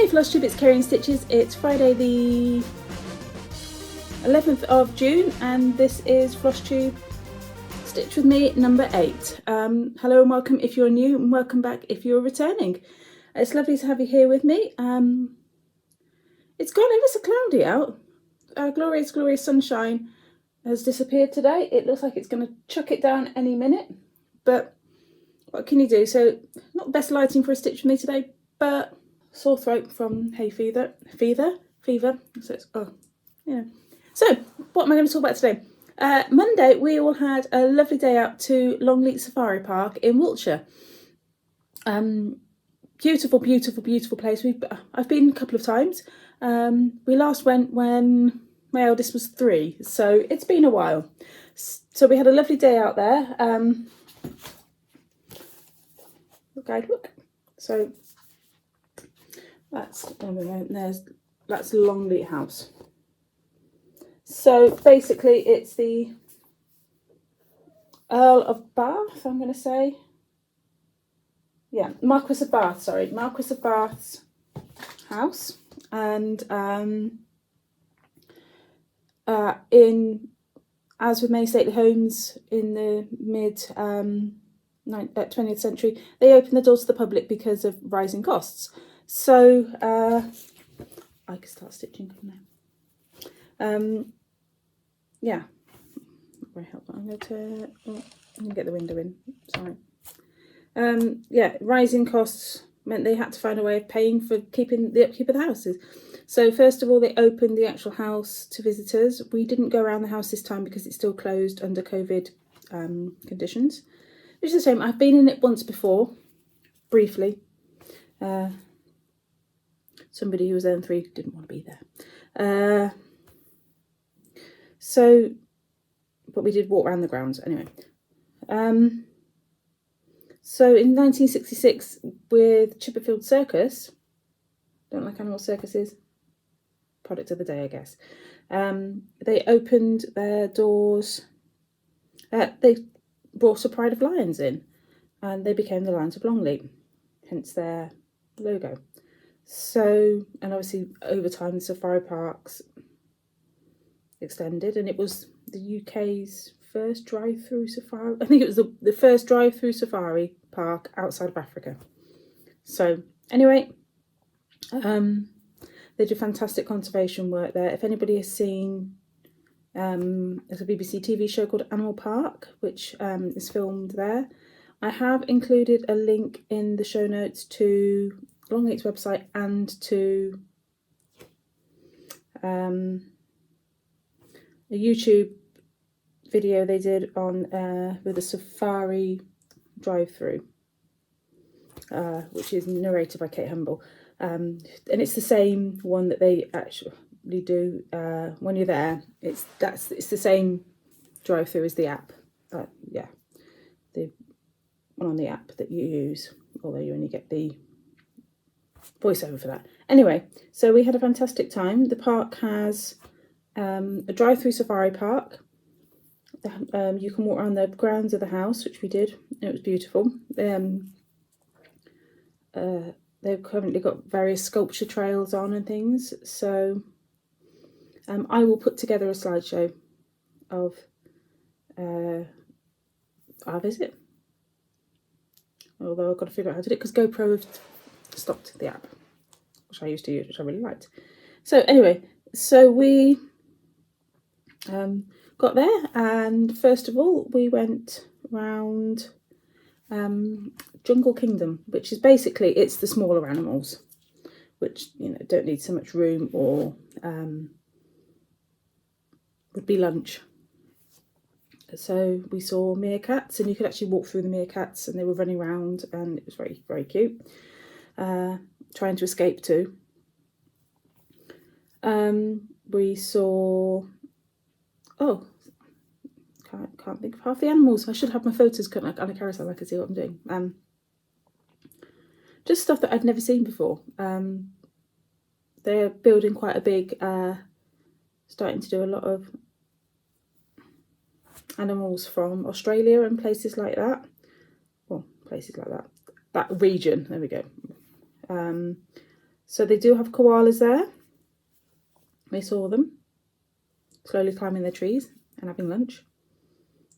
Hey Flosstube, it's Kerry and Stitches. It's Friday the 11th of June and this is Flosstube Stitch with Me number 8. Hello and welcome if you're new, and welcome back if you're returning. It's lovely to have you here with me. It's gone ever so cloudy out. Glorious sunshine has disappeared today. It looks like it's going to chuck it down any minute, but what can you do? So not the best lighting for a Stitch with Me today, but sore throat from hay fever. So it's, So what am I going to talk about today? Monday we all had a lovely day out to Longleat Safari Park in Wiltshire. Beautiful place. I've been a couple of times. We last went when my eldest was 3, so it's been a while. So we had a lovely day out there. Guidebook. So that's Longleat House. So basically it's the Earl of Bath, I'm going to say. Yeah, Marquis of Bath's house. And as with many stately homes in the mid 20th century, they opened the doors to the public because of rising costs. So I can start stitching now. Yeah, not very helpful. I'm going to get the window in. Sorry. Yeah, rising costs meant they had to find a way of paying for keeping the upkeep of the houses. So first of all, they opened the actual house to visitors. We didn't go around the house this time because it's still closed under COVID conditions. Which is a shame. I've been in it once before, briefly. Somebody who was there in 3 didn't want to be there. But we did walk around the grounds anyway. So in 1966, with Chipperfield Circus, don't like animal circuses, product of the day, I guess. They opened their doors. They brought a pride of lions in, and they became the Lions of Longleat, hence their logo. So, and obviously over time the safari parks extended, and it was the UK's first drive-through safari. I think it was the first drive-through safari park outside of Africa. So anyway, they did fantastic conservation work there. If anybody has seen, there's a BBC TV show called Animal Park, which is filmed there. I have included a link in the show notes to Longleat's website and to a YouTube video they did on with a safari drive-through, which is narrated by Kate Humble, and it's the same one that they actually do when you're there. It's the same drive-through as the app. Yeah, the one on the app that you use, although you only get the voiceover for that. Anyway, so we had a fantastic time. The park has a drive-through safari park. You can walk around the grounds of the house, which we did. It was beautiful. They've currently got various sculpture trails on and things. So I will put together a slideshow of our visit. Although I've got to figure out how to do it because GoPro have stopped the app, which I used to use, which I really liked. So anyway, so we got there, and first of all we went round Jungle Kingdom, which is basically, it's the smaller animals, which, you know, don't need so much room or would be lunch. So we saw meerkats, and you could actually walk through the meerkats, and they were running around, and it was very, very cute. Trying to escape too. We saw, can't think of half the animals. I should have my photos cut on a carousel. I can see what I'm doing. Just stuff that I've never seen before. They're building quite a big, starting to do a lot of animals from Australia and places like that. Well, places like that. That region, there we go. So they do have koalas there. We saw them slowly climbing their trees and having lunch.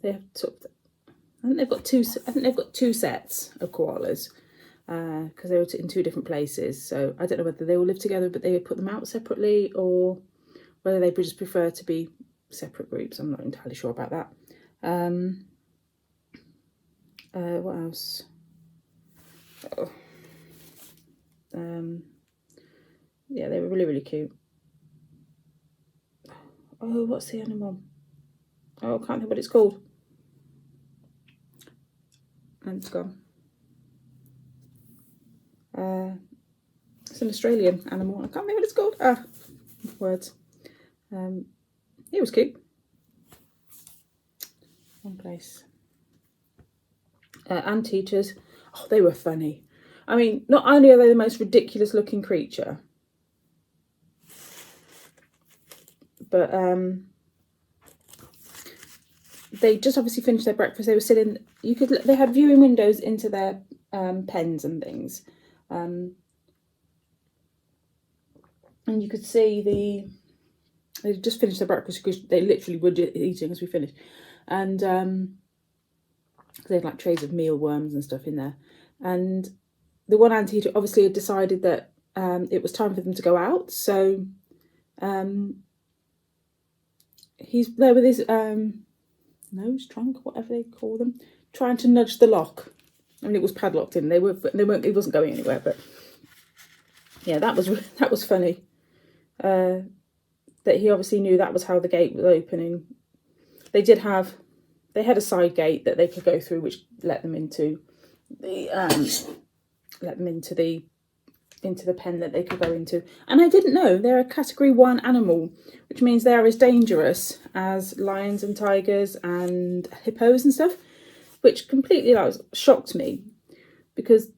They have I think they've got two sets of koalas because they were in 2 different places. So I don't know whether they all live together, but they put them out separately, or whether they just prefer to be separate groups. I'm not entirely sure about that. What else? Oh. Yeah, they were really, really cute. Oh, what's the animal? Oh, I can't think what it's called. And it's gone. It's an Australian animal. I can't remember what it's called. Ah, words. It was cute. One place. And teachers. Oh, they were funny. I mean, not only are they the most ridiculous looking creature, but they just obviously finished their breakfast. They were sitting. They had viewing windows into their pens and things, and you could see they just finished their breakfast because they literally were eating as we finished, and they had like trays of mealworms and stuff in there, and the one anteater obviously had decided that it was time for them to go out, so he's there with his nose trunk, whatever they call them, trying to nudge the lock. I mean, it was padlocked in. They weren't. It wasn't going anywhere. But yeah, that was funny. That he obviously knew that was how the gate was opening. They had a side gate that they could go through, which let them into the into the pen that they could go into. And I didn't know they're a category 1 animal, which means they're as dangerous as lions and tigers and hippos and stuff, which completely shocked me, because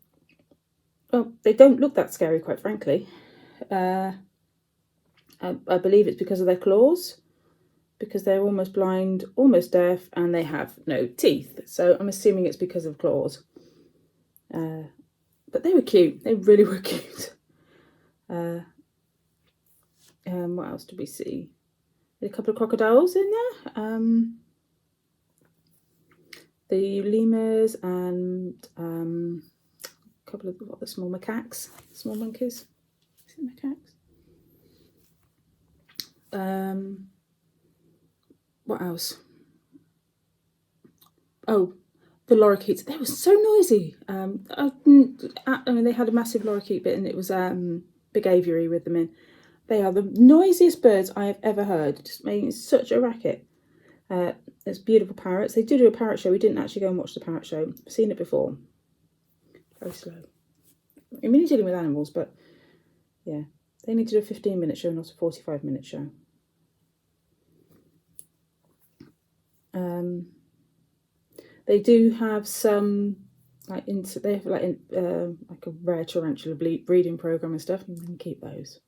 they don't look that scary, quite frankly. I believe it's because of their claws, because they're almost blind, almost deaf, and they have no teeth. So I'm assuming it's because of claws. But they were cute. They really were cute. What else did we see? A couple of crocodiles in there. The lemurs and a couple of the small macaques, small monkeys. Is it macaques? What else? Oh, the lorikeets. They were so noisy. I mean, they had a massive lorikeet bit, and it was big aviary with them in. They are the noisiest birds I have ever heard, just making such a racket. There's beautiful parrots. They do a parrot show. We didn't actually go and watch the parrot show. I've seen it before. Very slow. I mean, you're dealing with animals, but yeah, they need to do a 15-minute show, not a 45-minute show. They do have some like they have like a rare tarantula breeding program and stuff, and you can keep those.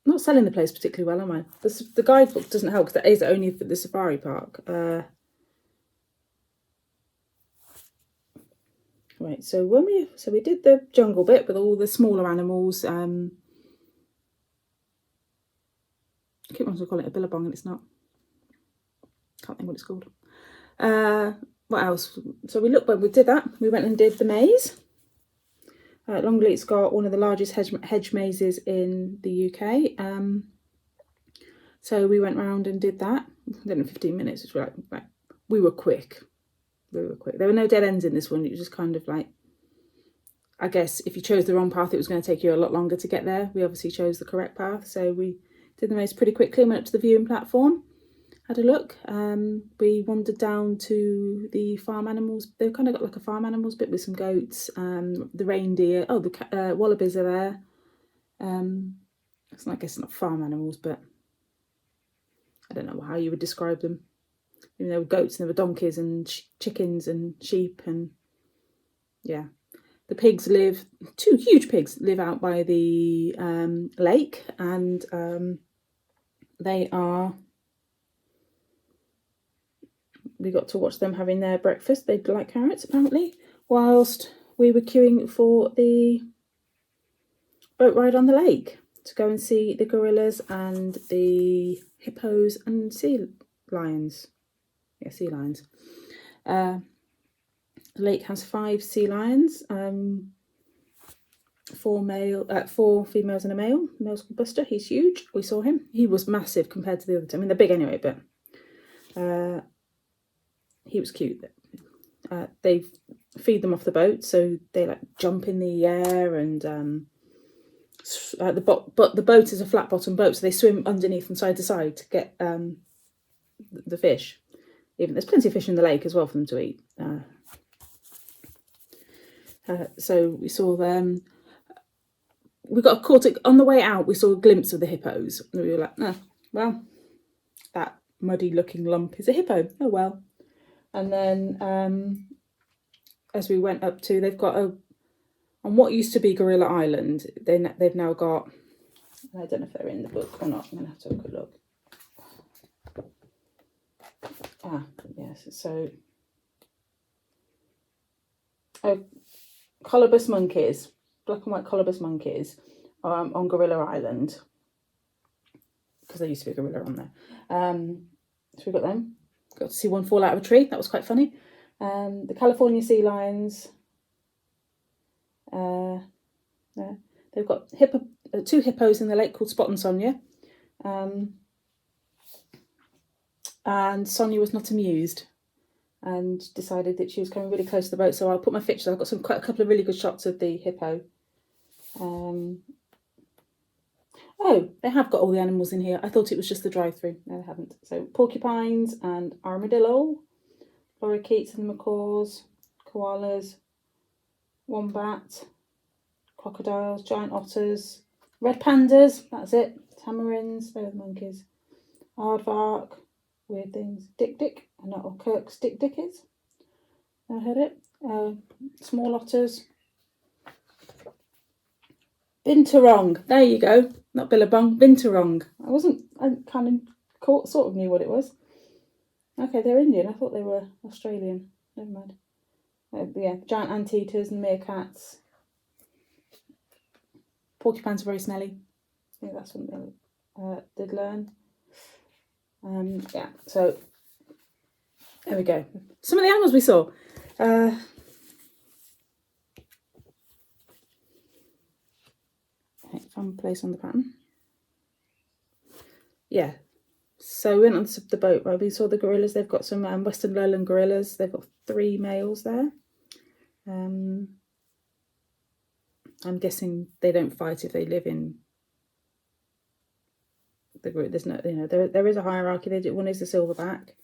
Not selling the place particularly well, am I? The guidebook doesn't help, because that is only for the safari park. Right, so we did the jungle bit with all the smaller animals. I keep wanting to call it a billabong, and it's not. Can't think what it's called. What else? So when we did that, we went and did the maze. Longleat's got one of the largest hedge mazes in the UK. So we went round and did that. I don't know, 15 minutes. Which were like we were quick. There were no dead ends in this one. It was just kind of like, I guess if you chose the wrong path, it was going to take you a lot longer to get there. We obviously chose the correct path, so we did the maze pretty quickly and went up to the viewing platform. Had a look. We wandered down to the farm animals. They've kind of got like a farm animals bit with some goats, the reindeer. Oh, the wallabies are there. I guess not farm animals, but I don't know how you would describe them. You know, there were goats and there were donkeys and chickens and sheep, and yeah. The pigs live, 2 huge pigs live out by the lake, and we got to watch them having their breakfast. They like carrots apparently, whilst we were queuing for the boat ride on the lake to go and see the gorillas and the hippos and sea lions. Yeah, sea lions. The lake has 5 sea lions, 4 females and a male. The male's called Buster. He's huge. We saw him. He was massive compared to the other two. I mean, they're big anyway, but he was cute. They feed them off the boat, so they like jump in the air and but the boat is a flat bottom boat, so they swim underneath from side to side to get the fish. Even there's plenty of fish in the lake as well for them to eat. So we saw them. We got caught on the way out. We saw a glimpse of the hippos, and we were like, "Oh, well, that muddy-looking lump is a hippo. Oh well." And then as we went up to, they've got on what used to be Gorilla Island. They've now got. I don't know if they're in the book or not. I'm gonna have to have a good look. Yes. So, colobus monkeys, black and white colobus monkeys, on Gorilla Island, because there used to be a gorilla on there. So we got them. Got to see one fall out of a tree. That was quite funny. The California sea lions. They've got 2 hippos in the lake called Spot and Sonia. And Sonia was not amused and decided that she was coming really close to the boat. So I'll put my pictures. I've got quite a couple of really good shots of the hippo. Oh, they have got all the animals in here. I thought it was just the drive-through. No, they haven't. So porcupines and armadillo, lorikeets and macaws, koalas, wombat, crocodiles, giant otters, red pandas. That's it. Tamarins. They're the monkeys. Aardvark. Weird things. Dick. I know what Kirk's Dick is. I heard it. Small otters. Binturong. There you go. Not Billabong. Binturong. I kind of sort of knew what it was. Okay, they're Indian. I thought they were Australian. Never mind. Yeah, giant anteaters and meerkats. Porcupines are very smelly. I think that's what they did learn. Yeah, so there we go. Some of the animals we saw. Fun place on the pattern. Yeah, so we went on the boat, right? We saw the gorillas. They've got some Western Lowland gorillas. They've got 3 males there. I'm guessing they don't fight if they live in the group. There's no, there is a hierarchy. One is the silverback.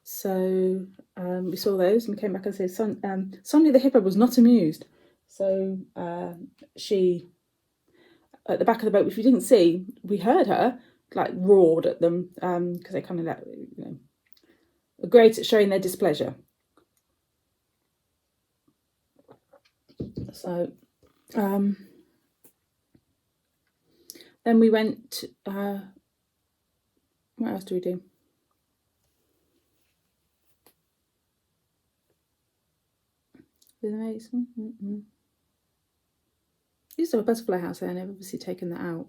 So we saw those and we came back and said, Sonia the hippo was not amused. So she, at the back of the boat, which we didn't see, we heard her like roared at them because they kind of are great at showing their displeasure. So then we went, what else do we do? With Mason. Used to have a butterfly house there, and they've obviously taken that out.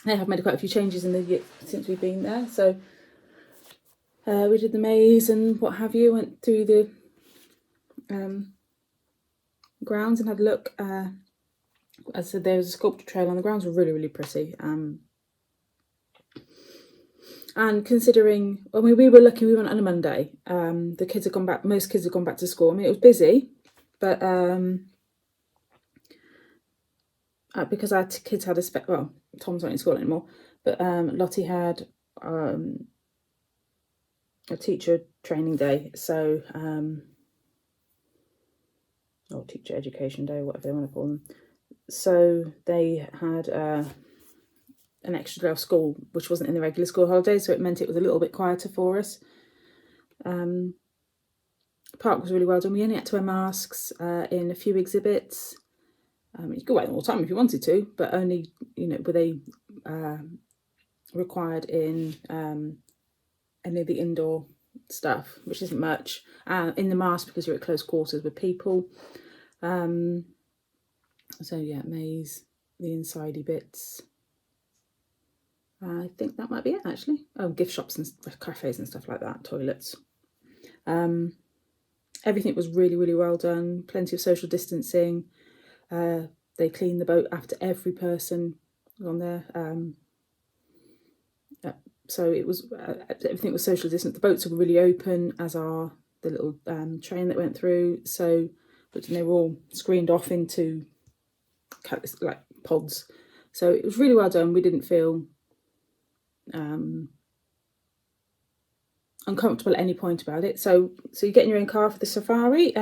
They have made quite a few changes in the year since we've been there. So we did the maze and what have you. Went through the grounds and had a look. As I said, there was a sculpture trail on the grounds. Were really, really pretty. And considering, I mean, we were lucky. We went on a Monday. The kids had gone back. Most kids had gone back to school. I mean, it was busy, but because our kids had well, Tom's not in school anymore, but Lottie had a teacher training day, so or teacher education day, whatever they want to call them. So they had an extra day of school, which wasn't in the regular school holidays, so it meant it was a little bit quieter for us. Park was really well done. We only had to wear masks in a few exhibits. You could wear them all the time if you wanted to, but only, were they required in any of the indoor stuff, which isn't much, in the mask because you're at close quarters with people. So yeah, maze, the insidey bits. I think that might be it actually. Oh, gift shops and cafes and stuff like that, toilets. Everything was really, really well done. Plenty of social distancing. They cleaned the boat after every person on there. So it was everything was social distance. The boats were really open, as are the little train that went through. So, but they were all screened off into like pods. So it was really well done. We didn't feel uncomfortable at any point about it. So you get in your own car for the safari,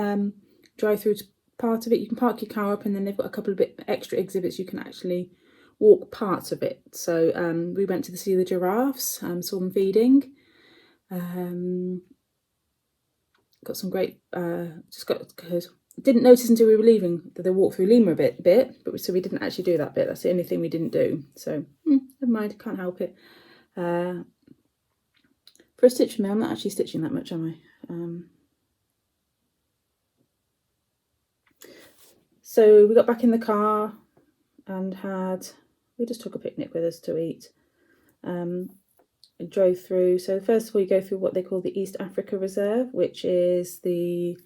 drive through to part of it. You can park your car up, and then they've got a couple of extra exhibits you can actually walk parts of it. So we went to see the giraffes, saw them feeding. Got some great, didn't notice until we were leaving that they walked through Lima a bit, but so we didn't actually do that bit. That's the only thing we didn't do. So never mind, can't help it. For a stitch for me, I'm not actually stitching that much, am I? So we got back in the car and we just took a picnic with us to eat. And drove through. So first of all, you go through what they call the East Africa Reserve, which is the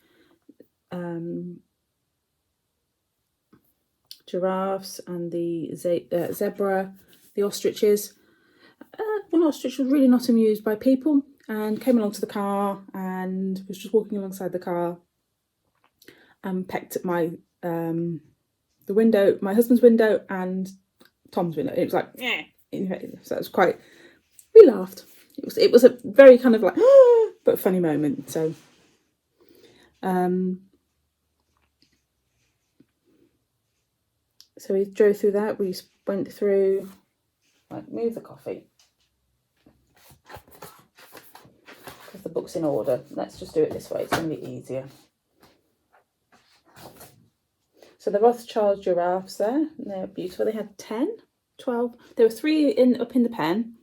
giraffes and the zebra, the ostriches. One ostrich was really not amused by people and came along to the car and was just walking alongside the car and pecked at my the window, my husband's window and Tom's window. It was like, yeah. So it was quite. We laughed. It was a very kind of like but funny moment. So so we drove through that. We went through, like, move the coffee because the book's in order. Let's just do it this way. It's going to be easier. So the Rothschild giraffes there, they're beautiful. They had 10, 12. There were 3 up in the pen.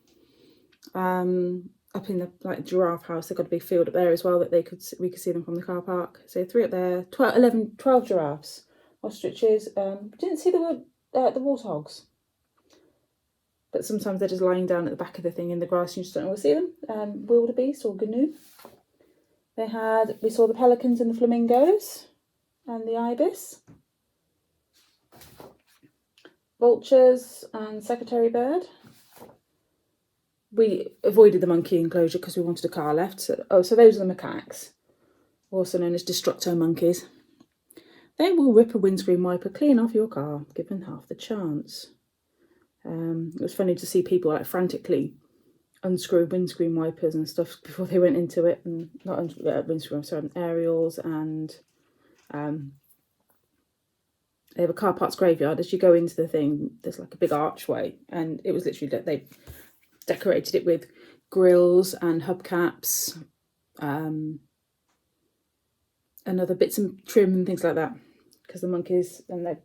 Up in the giraffe house. They've got a big field up there as well that we could see them from the car park. So 3 up there, 12 giraffes, ostriches. Didn't see the warthogs, but sometimes they're just lying down at the back of the thing in the grass and you just don't always see them. Wildebeest or gnu. We saw the pelicans and the flamingos and the ibis. Vultures and secretary bird. We avoided the monkey enclosure because we wanted a car left. So those are the macaques, also known as destructo monkeys. They will rip a windscreen wiper clean off your car, given half the chance. It was funny to see people like frantically unscrew windscreen wipers and stuff before they went into it, and not windscreen, sorry, aerials, and they have a car parks graveyard. As you go into the thing, there's like a big archway, and it was literally that they decorated it with grills and hubcaps, and other bits and trim and things like that, because the monkeys, and they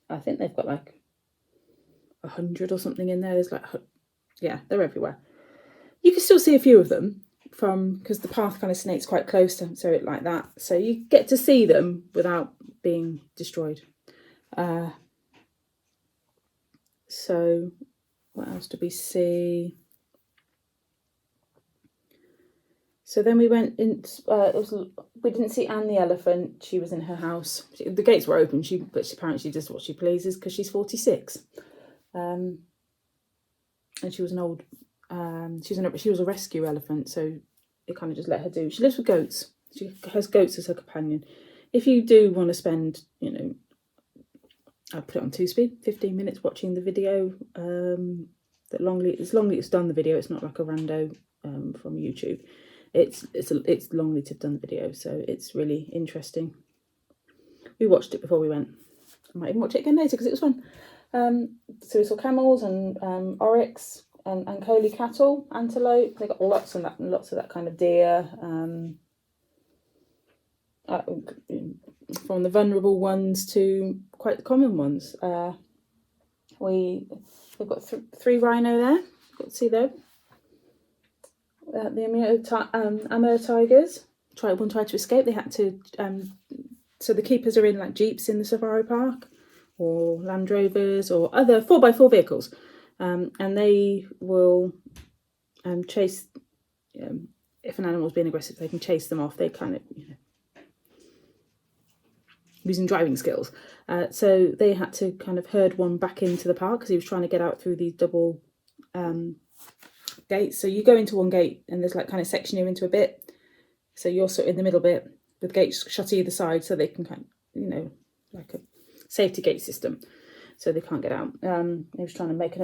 I think they've got like 100 or something in there. There's like, yeah, they're everywhere. You can still see a few of them because the path kind of snakes quite close to, so it like that, so you get to see them without being destroyed. So what else did we see? So then we went in. We didn't see Anne the elephant. She was in her house. The gates were open. But apparently does what she pleases because she's 46, and she was an old. She was a rescue elephant, so it kind of just let her do. She lives with goats. She has goats as her companion. If you do want to spend, I'll put it on 2-speed, 15 minutes watching the video. That Longleat's done the video. It's not like a rando from YouTube. It's Longleat have done the video, so it's really interesting. We watched it before we went. I might even watch it again later because it was fun. So we saw camels and oryx and collie cattle, antelope. They got lots of that kind of deer. From the vulnerable ones to quite the common ones. We've got 3 rhino there. Got to see those. the Amur tigers. One tried to escape. They had to. So the keepers are in like jeeps in the safari park, or Land Rovers, or other 4x4 vehicles, and they will chase. If an animal's being aggressive, they can chase them off. They kind of, using driving skills. So they had to kind of herd one back into the park because he was trying to get out through these double gates. So you go into one gate and there's like kind of section you into a bit. So you're sort of in the middle bit with gates shut either side, so they can kind of, like a safety gate system, so they can't get out. He was trying to make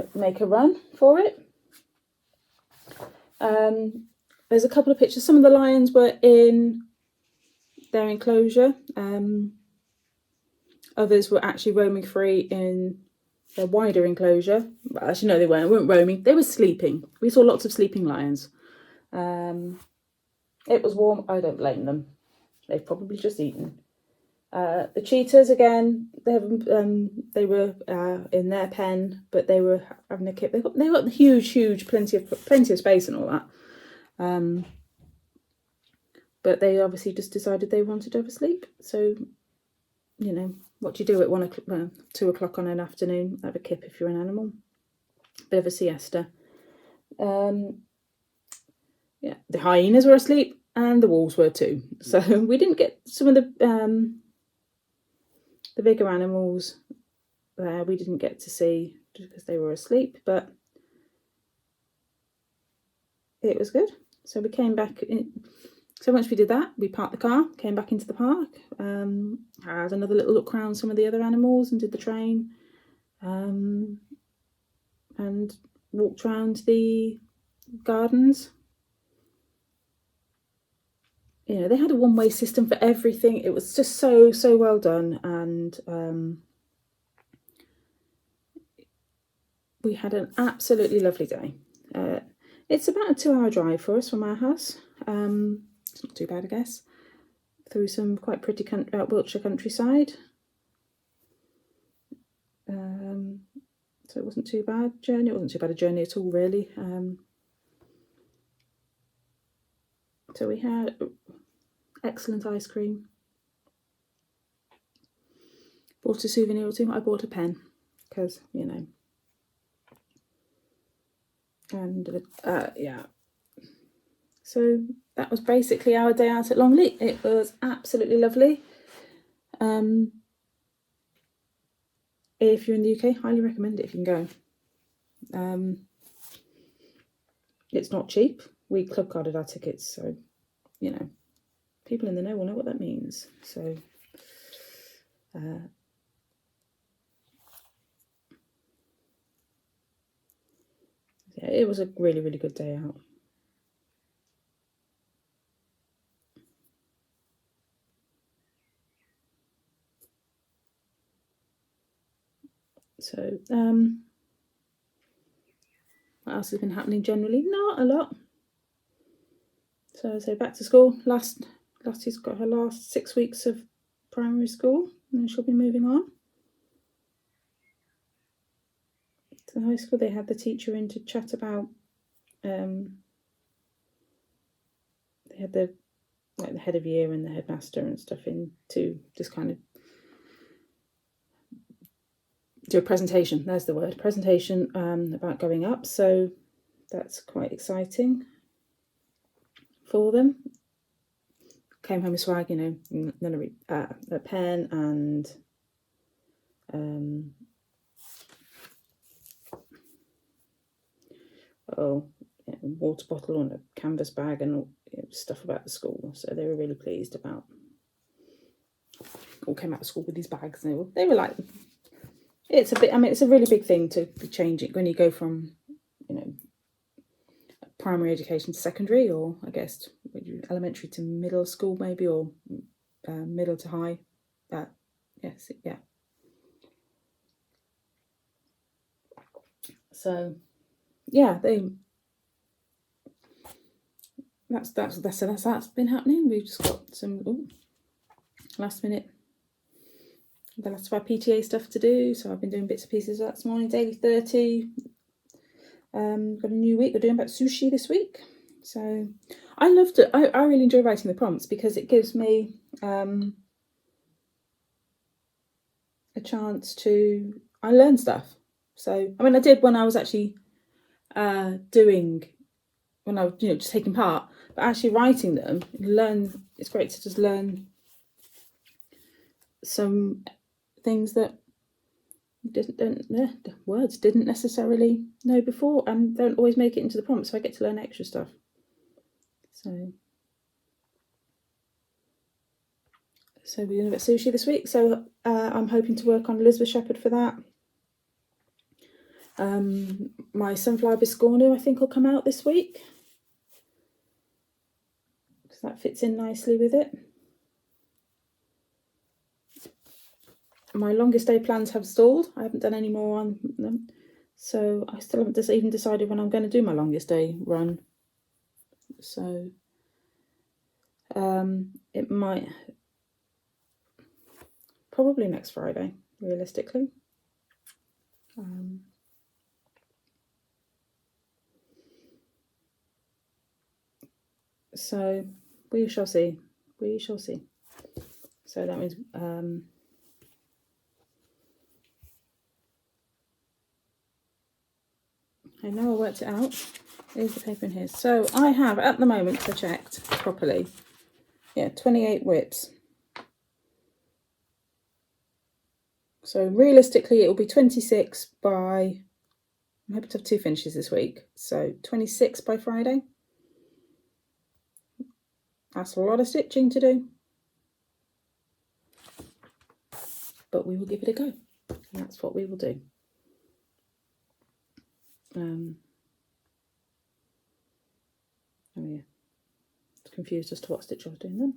a run for it. There's a couple of pictures. Some of the lions were in their enclosure. Others were actually roaming free in their wider enclosure. Well, actually, no, they weren't roaming. They were sleeping. We saw lots of sleeping lions. It was warm. I don't blame them. They've probably just eaten. The cheetahs, again, they were in their pen, but they were having a kip. They got huge, plenty of space and all that. But they obviously just decided they wanted to have a sleep. So, what do you do at 2 o'clock on an afternoon? Have a kip if you're an animal. Bit of a siesta. The hyenas were asleep and the wolves were too. So we didn't get some of the bigger animals there. We didn't get to see just because they were asleep, but it was good. So we came back in. So once we did that, we parked the car, came back into the park, had another little look around some of the other animals and did the train, and walked around the gardens. They had a one-way system for everything. It was just so well done, and we had an absolutely lovely day. It's about a 2-hour drive for us from our house. It's not too bad, I guess. Through some quite pretty Wiltshire countryside. So it wasn't too bad journey. It wasn't too bad a journey at all, really. So we had excellent ice cream. Bought a souvenir or two. I bought a pen because, and yeah. So that was basically our day out at Longleat. It was absolutely lovely. If you're in the UK, highly recommend it if you can go. It's not cheap. We club carded our tickets, so people in the know will know what that means. So yeah, it was a really, really good day out. So what else has been happening generally? Not a lot. So back to school. Lassie's got her last 6 weeks of primary school, and then she'll be moving on to high school. They had the teacher in to chat about. They had the head of year and the headmaster and stuff in to just kind of do a presentation. There's the word, presentation, about going up. So that's quite exciting for them. Came home with swag, a pen and water bottle and a canvas bag and stuff about the school. So they were really pleased about. All came out of school with these bags. And they were like, it's a bit. I mean, it's a really big thing to be changing when you go from, primary education to secondary, or I guess elementary to middle school maybe, or middle to high. Yes, yeah. So yeah, that's been happening. We've just got some last minute, the last of our PTA stuff to do. So I've been doing bits and pieces of that this morning. Daily 30. Got a new week. We're doing about sushi this week. So I loved it. I really enjoy writing the prompts because it gives me a chance to, I learn stuff. So, I mean, I did when I was actually doing, when I was, just taking part, but actually writing them, it's great to just learn some things that words didn't necessarily know before and don't always make it into the prompt, so I get to learn extra stuff. So we're doing a bit of sushi this week, so I'm hoping to work on Elizabeth Shephard for that. My sunflower biscornu I think will come out this week, because that fits in nicely with it. My longest day plans have stalled. I haven't done any more on them, so I still haven't even decided when I'm going to do my longest day run. So it might probably next Friday, realistically. So we shall see. We shall see. So that means I know I worked it out. Here's the paper in here. So I have at the moment, because I checked properly, 28 whips. So realistically, it will be 26 by, I'm hoping to have 2 finishes this week. So 26 by Friday. That's a lot of stitching to do. But we will give it a go. And that's what we will do. Oh yeah. I was confused as to what stitch I was doing then.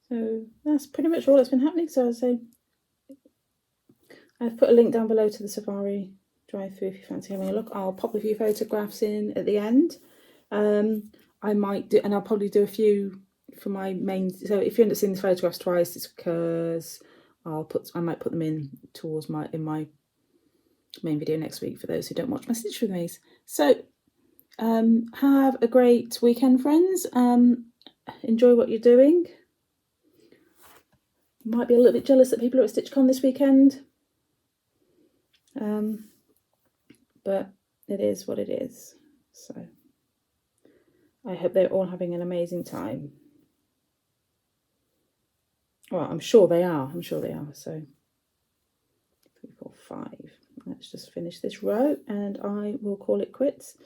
So that's pretty much all that's been happening. So I'll say I've put a link down below to the Safari drive-through if you fancy having a look. I'll pop a few photographs in at the end. I might do, and I'll probably do a few for my main. So if you end up seeing the photographs twice, it's because I might put them in towards my main video next week for those who don't watch my stitch with me's. So have a great weekend, friends. Enjoy what you're doing. Might be a little bit jealous that people are at StitchCon this weekend. But it is what it is. So I hope they're all having an amazing time. Well, I'm sure they are. I'm sure they are. So 3, 4, 5. Let's just finish this row and I will call it quits.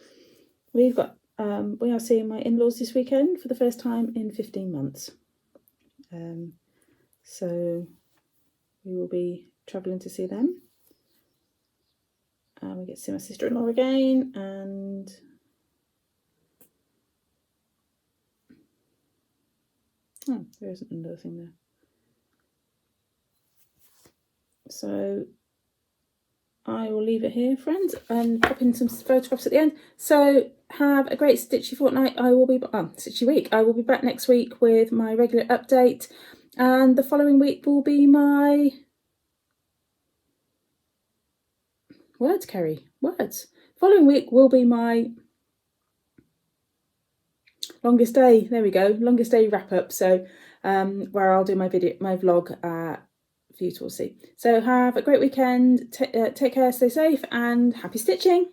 We are seeing my in-laws this weekend for the first time in 15 months. So we will be travelling to see them. We get to see my sister-in-law again, and there isn't another thing there. So I will leave it here, friends, and pop in some photographs at the end. So have a great stitchy fortnight. I will be stitchy week. I will be back next week with my regular update, and the following week will be my words. Following week will be my longest day. There we go, longest day wrap up. So where I'll do my vlog for you to all see. So have a great weekend. Take care, stay safe, and happy stitching.